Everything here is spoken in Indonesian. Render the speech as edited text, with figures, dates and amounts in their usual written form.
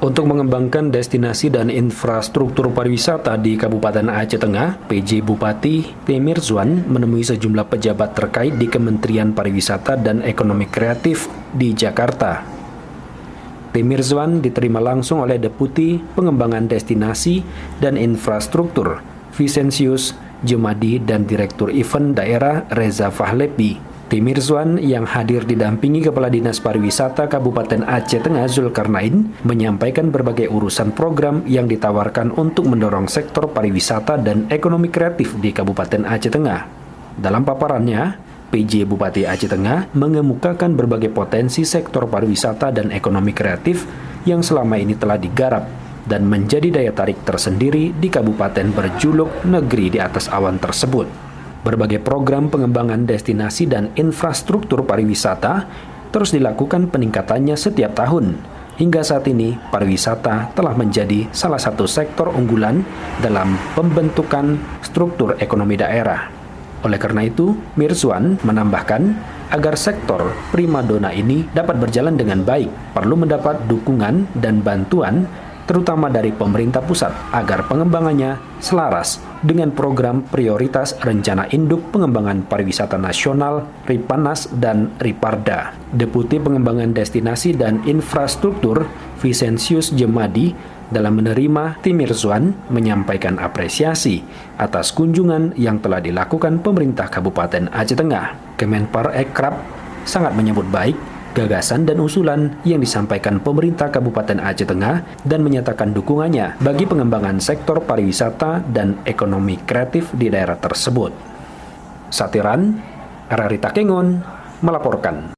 Untuk mengembangkan destinasi dan infrastruktur pariwisata di Kabupaten Aceh Tengah, PJ Bupati Temir Zuan menemui sejumlah pejabat terkait di Kementerian Pariwisata dan Ekonomi Kreatif di Jakarta. Temir Zuan diterima langsung oleh Deputi Pengembangan Destinasi dan Infrastruktur Vicensius Jemadi dan Direktur Event Daerah Reza Fahlepi. Temir Zuan yang hadir didampingi Kepala Dinas Pariwisata Kabupaten Aceh Tengah Zulkarnain menyampaikan berbagai urusan program yang ditawarkan untuk mendorong sektor pariwisata dan ekonomi kreatif di Kabupaten Aceh Tengah. Dalam paparannya, PJ Bupati Aceh Tengah mengemukakan berbagai potensi sektor pariwisata dan ekonomi kreatif yang selama ini telah digarap dan menjadi daya tarik tersendiri di kabupaten berjuluk Negeri di Atas Awan tersebut. Berbagai program pengembangan destinasi dan infrastruktur pariwisata terus dilakukan peningkatannya setiap tahun. Hingga saat ini, pariwisata telah menjadi salah satu sektor unggulan dalam pembentukan struktur ekonomi daerah. Oleh karena itu, Mirzuan menambahkan, agar sektor primadona ini dapat berjalan dengan baik, perlu mendapat dukungan dan bantuan terutama dari pemerintah pusat, agar pengembangannya selaras dengan program prioritas Rencana Induk Pengembangan Pariwisata Nasional Ripanas dan Riparda. Deputi Pengembangan Destinasi dan Infrastruktur Vicensius Jemadi dalam menerima Temir Zuan menyampaikan apresiasi atas kunjungan yang telah dilakukan pemerintah Kabupaten Aceh Tengah. Kemenparekraf sangat menyambut baik gagasan dan usulan yang disampaikan pemerintah Kabupaten Aceh Tengah dan menyatakan dukungannya bagi pengembangan sektor pariwisata dan ekonomi kreatif di daerah tersebut. Satiran, Ararita Kengon melaporkan.